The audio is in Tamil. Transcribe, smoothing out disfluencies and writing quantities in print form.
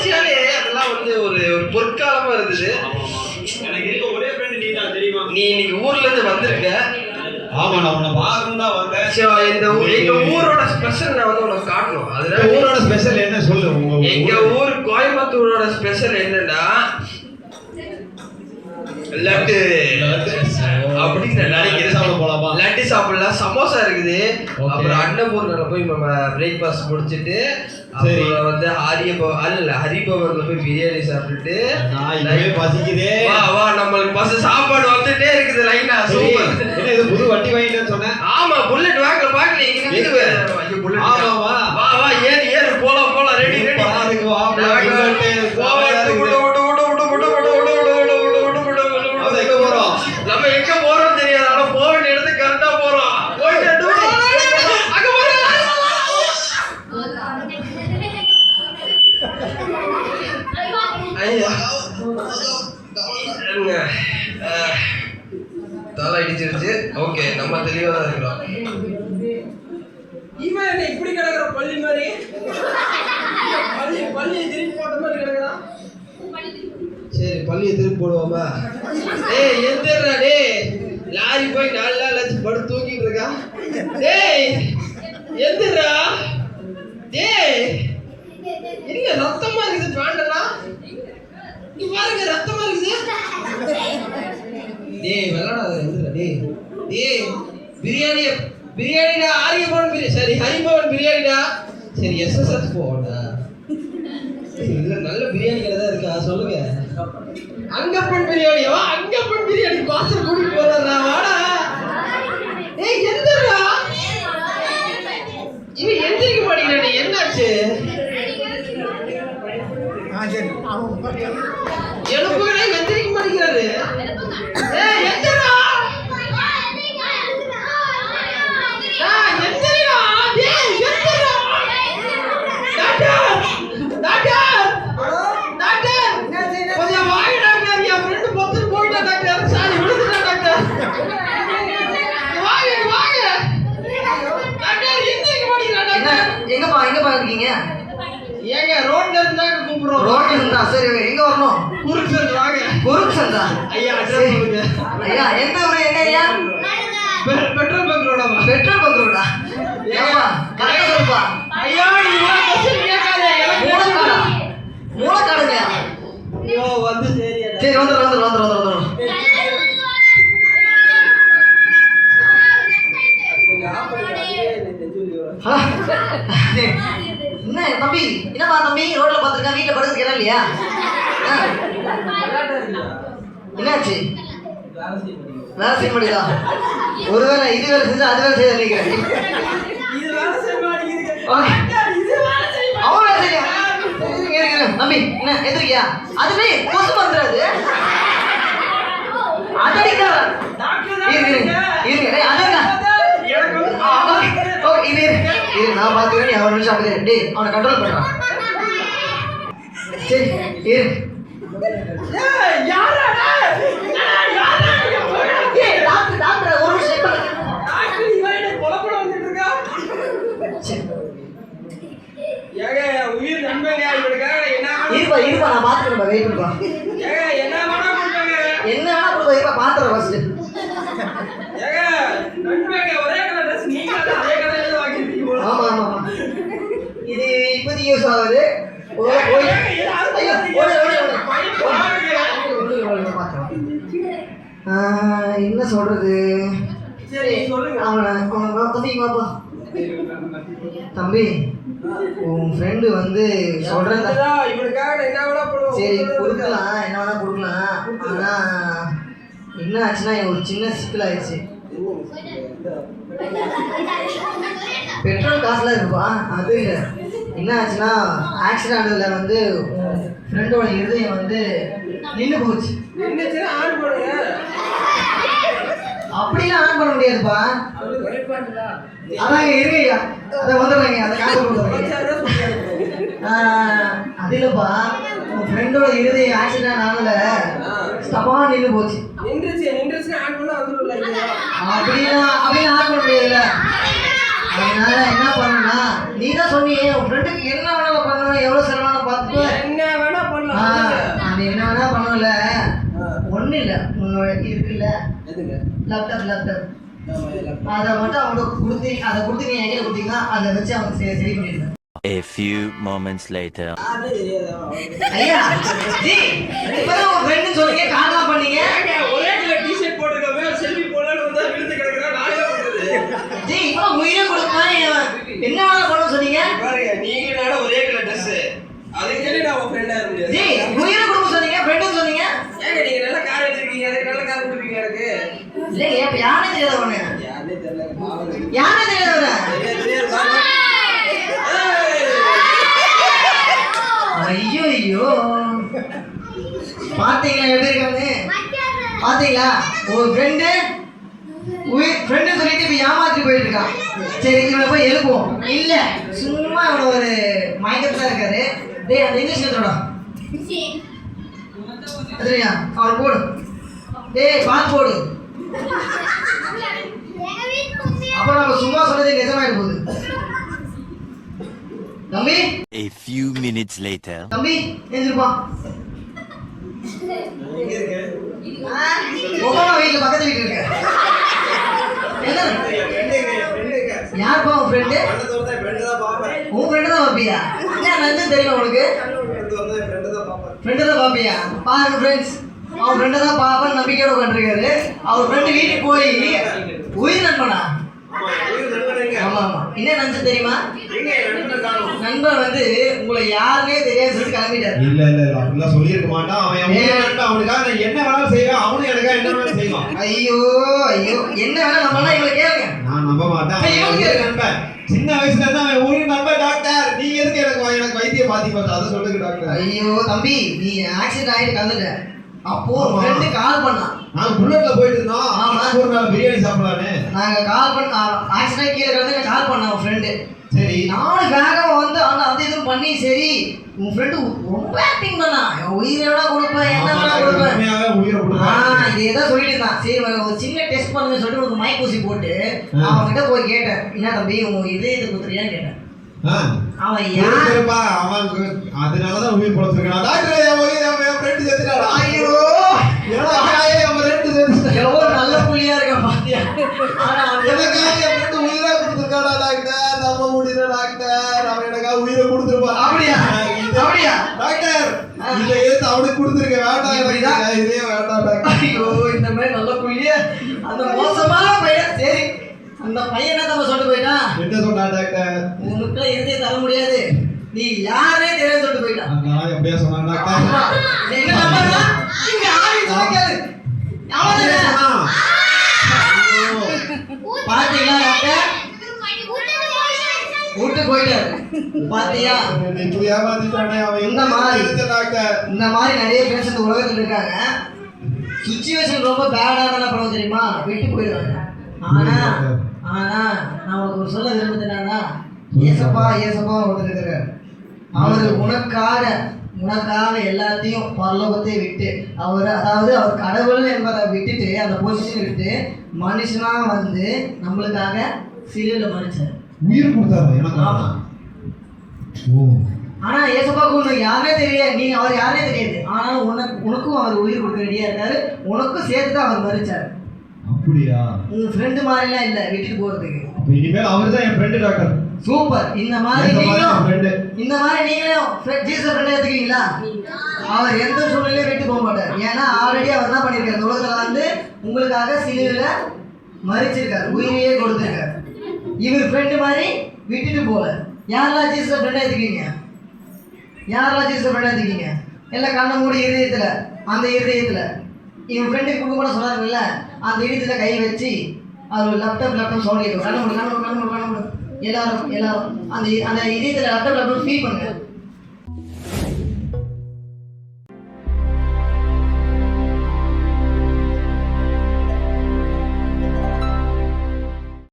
நினைச்சாலே அதெல்லாம் வந்து ஒரு பொற்காலமா இருந்தது. எனக்கு இருக்க ஒரே ஃப்ரெண்ட் நீ தான், தெரியுமா? நீ இன்னைக்கு ஊர்ல இருந்து வந்திருக்க. ஆமா, நான் உன்னை பார்க்கணும் தான் வந்தேன். எங்க ஊரோட ஸ்பெஷல் நான் வந்து உனக்கு காட்டணும். அதனால ஊரோட ஸ்பெஷல் என்ன சொல்லு. எங்க ஊர் கோயம்புத்தூரோட ஸ்பெஷல் என்னன்னா லட்டு. அப்படி நினைக்கிறேன். லட்டு சாப்பிடலாம், சமோசா இருக்குது. அப்புறம் அன்னபூர்ணால போய் நம்ம பிரேக்ஃபாஸ்ட் முடிச்சுட்டு அப்புறம் வந்து ஹரிபவன்ல போய் பிரியாணி சாப்பிட்டுட்டு பசிக்குதே. வா வா, நம்மளுக்கு பஸ் சாப்பாடு வந்துட்டே இருக்குது லைனா. சூப்பர். இது புது வண்டி வாங்கிட்டேன்னு சொன்னேன். ஆமா, புல்லட் வாங்கல பாக்கல. இங்க நிக்குது புல்லட். ஆமா வா வா வா, ஏறு போலாம் போலாம். Ready ready. பாருங்க வா நம்ம எங்க போறோம் தெரியாது. ஆனா போக வேண்டிய இடத்துக்கு கரெக்டா போறோம். போயிட்டு அங்க போறோம். ஐயா தலை அடிச்சிருச்சு. ஓகே, நம்ம தெளிவா தான் இருக்கிறோம். இவன் என்ன இப்படி கிடக்குற பள்ளி மாதிரி? பள்ளி திருப்பி போட்ட மாதிரி கிடக்குறான். சரி, பள்ளியை திருப்பி போடுவோமா? டேய் எந்திரா டேய். லாரி போய் 4 நாள் ஆச்சு படுத்து தூக்கிட்டு இருக்கா. டேய் எந்திரா டேய். எங்க ரத்தமா இருக்குது பேண்டெல்லாம்? இங்க பாருங்க, ரத்தமா இருக்குது. டேய் விளையாடாத, எந்திரா டேய். டேய் பிரியாணிடா. ஆரியபவன் பிரியாணி. சரி, ஹரிபவன் பிரியாணிடா. சரி, எஸ்எஸ்எஸ் போடா. இதுல நல்ல பிரியாணி கடை தான் இருக்கா, சொல்லுங்க. அங்கப்பன் பிரியாணியா? அங்கப்பன் பிரியாணி பாசல் கூட்டிட்டு போறா. வாடா ஏய், எந்திரா. இவன் எந்திரிக்க மாட்டேங்கிறானே, என்னாச்சு? எழுப்புகடா, எந்திரிக்க மாட்டேங்கிறாரு. ஏய் எந்திரா. எந்திரா டேய், எந்திரா. டாக்டர் டாக்டர் டாக்டர், கொஞ்சம் வாங்க டாக்டர். என் ஃப்ரெண்ட் பொத்துட்டு போயிட்டா டாக்டர். சாரி, விழுந்துட்டா டாக்டர். வாங்க வாங்க டாக்டர். எந்திரிக்க மாட்டேங்கிறா டாக்டர். எங்கப்பா இருக்கீங்க? ஏங்க ரோட்ல இருந்தா கூப்பிடுறோம். ரோட்ல இருந்தா? சரி, எங்க வரணும்? குருக்சன் வாங்க. குருக்சன்டா? ஐயா அட்ரஸ் சொல்லுங்க. ஐயா எந்த ஊரு? என்ன ஐயா? பெட்ரோல் பங்க் ரோடா? பெட்ரோல் பங்க் ரோடா? ஏப்பா கரெக்டா சொல்லுப்பா. ஐயா இவங்க क्वेश्चन கேட்காத. எனக்கு மூலக்காடுங்க. ஐயோ வந்து சரி, வந்துரும். என்ன தம்பி, என்னப்பா தம்பி ரோட்ல பாத்துருக்கேன், வீட்டுல படுத்து இடம் இல்லையா? என்னாச்சு? வேலை செய்ய முடியுதா? ஒருவேளை இது வேலை செஞ்சா அது வேலை செய்ய நினைக்கிறேன். அவன் வேலை செய்ய தம்பி. என்ன எதிர்க்கியா? அதுவே கொசு வந்துடாது. அதடிக்க நான் பாத்துக்கிறேன். அவன் நிமிஷம் அப்படியே டே அவனை கண்ட்ரோல் பண்றான். சரி இரு. டாக்டர் ஒரு நிமிஷம். உயிர் நண்பங்க இருப்பா நான் பாத்துக்கிறேன். வெயிட் பண்ணுப்பா. என்ன வேணா கொடுப்பாங்க. என்ன வேணா கொடுப்பா. இருப்பா பாத்துறேன் ஃபர்ஸ்ட். ஒரே கலர் ட்ரெஸ் நீங்க அதே கலர்ல வாங்கிருக்கீங்க. ஆமா இது இப்போதைக்கு யூஸ் ஆகுது. என்ன சொல்றது? அவனை தம்பி பாப்பா. தம்பி உன் ஃப்ரெண்டு வந்து சொல்றேன். சரி கொடுக்கலாம், என்ன வேணா கொடுக்கலாம். ஆனா என்ன ஆச்சுன்னா ஒரு சின்ன சிக்கல் ஆயிடுச்சு. பெட்ரோல் காசுலாம் இருக்குப்பா, அது இல்லை. என்ன ஆச்சுன்னா ஆக்சிடென்ட்ல வந்து ஃப்ரெண்டோட இருதயம் வந்து நின்று போச்சு. அப்படிலாம் ஆன் பண்ண முடியாதுப்பா. அதாங்க இருக்கையா, அதை வந்துடுறாங்க. அதை காசு அது இல்லைப்பா, உன் ஃப்ரெண்டோட இருதயம் ஆக்சிடென்ட் ஆனல ஸ்டபா நின்று போச்சு. அப்படிலாம் ஆன் பண்ண முடியாதுல்ல. அதனால என்ன பண்ணா, நீ தான் சொன்னியே உன் ஃப்ரெண்டுக்கு என்ன வேணாலும் பண்ணணும், எவ்வளோ செலவான பார்த்துட்டு லேப்டாப் அதை மட்டும் அவங்களுக்கு கொடுத்து அதை கொடுத்து நீங்க என்கிட்ட கொடுத்தீங்கன்னா அதை வச்சு அவங்க சரி பண்ணிடுங்க. A few moments later. ஐயா ஜி இப்பதான் உங்க ஃப்ரெண்ட் சொல்லுங்க கால் பண்ணீங்க. ஒரே கலர் டி-ஷர்ட் போட்டுருக்கவே செல்ஃபி போடலாம்னு வந்தா விழுந்து கிடக்குறா. நான் என்ன பண்றது? ஜி இப்போ உயிரை கொடுப்பா என்ன வேலை பண்ண சொன்னீங்க? பாருங்க நீங்க நானும் ஒரே கலர் Dress. அதுக்கு நான் உங்க ஃப்ரெண்டா இருக்க முடியாது. ஜி உயிரை கொடுக்க சொன்னீங்க ஃப்ரெண்ட் சொன்னீங்க. ஏங்க நீங்க நல்ல கார் வச்சிருக்கீங்க. அதுக்கு நல்ல கார் கொடுப்பீங்க எனக்கு. இல்லைங்க இப்ப யாரே தெரியாதவங்க. யாரே தெரியல. பாவம். யாரே தெரியாதவங்க. தெரியாது. ஐயோ பாத்தீங்களா எப்படி இருக்காங்க? பாத்தீங்களா ஒரு ஃப்ரெண்டு சொல்லிட்டு இப்ப ஏமாத்தி போயிட்டு இருக்கான். சரி இவனை போய் எழுப்புவோம். இல்ல சும்மா இவனை ஒரு மயக்கத்துல இருக்காரு. டேய் அந்த இங்கிலீஷ் எழுதுறா சரியா அவர் போடு. டேய் பாத்து போடு. அப்புறம் நம்ம சும்மா சொன்னது நிஜமாயிட்டு போகுது. தம்பி A few minutes later. தம்பி எழுந்திருப்பா. ஒபாமா வீட்டுல பக்கத்து வீட்டுல இருக்க. யாருப்பா உன் ஃப்ரெண்டு? உன் ஃப்ரெண்டு தான் பாப்பியா? என்ன நஞ்சு தெரியுமா உனக்கு? ஃப்ரெண்டு தான் பாப்பியா? பாருங்க ஃப்ரெண்ட்ஸ் அவன் ஃப்ரெண்டை தான் பாப்பா நம்பிக்கையோட உட்காந்துருக்காரு. அவர் ஃப்ரெண்டு வீட்டுக்கு போய் உயிர் நண்பனா? ஆமா ஆமா என்ன நஞ்சு தெரியுமா? நண்பன் வந்து உங்களை யாருமே தெரியாது சொல்லிட்டு கிளம்பிட்டாரு. இல்ல அப்படிலாம் சொல்லியிருக்க மாட்டான். அவனுக்காக நான் என்ன வேணாலும் செய்வேன். அவனும் எனக்காக என்ன வேணாலும் செய்வான். ஐயோ என்ன வேணா நம்ம இவங்களை கேளுங்க. நான் நம்ப மாட்டேன். நண்பன் சின்ன வயசுல இருந்து அவன் உயிர் நண்பன். டாக்டர் நீ எதுக்கு எனக்கு வைத்தியம் பாத்தி பார்த்து அதை சொல்லுங்க டாக்டர். ஐயோ தம்பி நீ ஆக்சிடென்ட் ஆயிட்டு கலந்துட்ட. அப்போ ஃப்ரெண்டு கால் பண்ணான். நாங்க புல்லட்ல போயிட்டு இருந்தோம். ஆமா ஒரு நாள் பிரியாணி சாப்பிடலான்னு நாங்க கால் பண்ண ஆக்சிடென்ட் கீழே கிடந்து கால் பண்ணான் உன் ஃப்ரெண்டு. சரி நானும் வேகமா வந்து அது இதுவும் பண்ணி சரி உன் ஃப்ரெண்டு ரொம்ப ஆக்டிங் பண்ணா. உயிரோட கொடுப்பேன் என்ன வேணா கொடுப்பேன் உயிரை கொடுப்பேன் இதேதான் சொல்லிட்டு இருந்தான். சரி ஒரு சின்ன டெஸ்ட் பண்ணுன்னு சொல்லிட்டு ஒரு மைக் ஊசி போட்டு அவன்கிட்ட போய் கேட்டேன் என்ன தம்பி உங்க இது கொடுத்துறியான்னு கேட்டேன். அவன் யாருப்பா அவனுக்கு அதனாலதான் உயிர் பொழைச்சிருக்கான். டாக்டர் என் ஃப்ரெண்ட் செத்துட்டாடா. ஐயோ எவ்வளவு நல்ல புள்ளியா இருக்க பாத்தியா? உயிரை கொடுத்துருக்காடா டாக்டர். நம்ப முடியல டாக்டர். அவன் எனக்காக உயிரை கொடுத்துருப்பான். அப்படியா டாக்டர் இதை எடுத்து அவனுக்கு கொடுத்துருக்க வேண்டாம். இதே வேண்டாம் டாக்டர். ஐயோ இந்த மாதிரி நல்ல புள்ளிய அந்த மோசமான பையன். சரி அந்த பையனை நம்ம சொல்லிட்டு போயிட்டான். என்ன சொன்னா டாக்டர்? உனக்கு இருந்தே தர முடியாது நீ யாரே தெரியாது சொல்லிட்டு போயிட்டான். நான் எப்படியா சொன்னான் டாக்டர்? என்ன நம்பறா? இங்க ஆளி சொல்லுங்க. அவனே பாத்தீங்களா டாக்டர் வீட்டுக்கு போயிட்டாரு. பாத்தியா இப்படி ஏமாத்திட்டானே அவன். இந்த மாதிரி நிறைய பேர் இந்த உலகத்துல இருக்காங்க. சுச்சுவேஷன் ரொம்ப பேடான படம் தெரியுமா விட்டு போயிடுவாங்க. ஆனா நான் உங்களுக்கு சொல்ல விரும்புறேன்னா ஏசப்பா ஒருத்தர் இருக்கிறார். அவரு உனக்காக எல்லாத்தையும் பரலோகத்தை விட்டு அவர் கடவுள் என்பதை விட்டுட்டு அந்த பொசிஷன் விட்டு மனுஷனா வந்து நம்மளுக்காக சிலுவையில மறிச்சார். உயிர் கொடுத்தாரு எனக்கு. ஆமா ஆனா ஏசப்பாவுக்கு உனக்கு யாருமே தெரியாது. நீங்க அவர் யாருமே தெரியாது. ஆனா உனக்கும் அவர் உயிர் கொடுக்க ரெடியா இருக்காரு. உனக்கும் சேர்த்து தான் அவர் மறிச்சார். அப்படியா? உங்க ஃப்ரெண்டு மாதிரிலாம் இல்ல விட்டுட்டு போறதுக்கு. அப்ப இனிமேல் அவர்தான் என் ஃப்ரெண்ட் டாக்டர். சூப்பர். இந்த மாதிரி நீங்களும் ஜீசஸ் ஃப்ரெண்ட் எடுத்துக்கீங்களா? அவர் எந்த சூழ்நிலையும் விட்டு போக மாட்டார். ஏன்னா ஆல்ரெடி அவர் என்ன பண்ணிருக்காரு உலகத்துல வந்து உங்களுக்காக சிலுவையில மறிச்சிருக்காரு. உயிரையே கொடுத்திருக்காரு. இவர் ஃப்ரெண்டு மாதிரி விட்டுட்டு போல. யாரெல்லாம் ஜீசஸ் ஃப்ரெண்ட் எடுத்துக்கீங்க? எல்லாம் கண்ண மூடி இருதயத்துல இவன் ஃப்ரெண்டுக்கு கொடுக்க கூட சொன்னாருல்ல அந்த இருதயத்துல கை வச்சு அது லேப்டாப் சவுண்ட் கேட்கும். கண்ண மூடு எல்லாரும் அந்த இதயத்துல லேப்டாப் ஃபீல் பண்ணுங்க.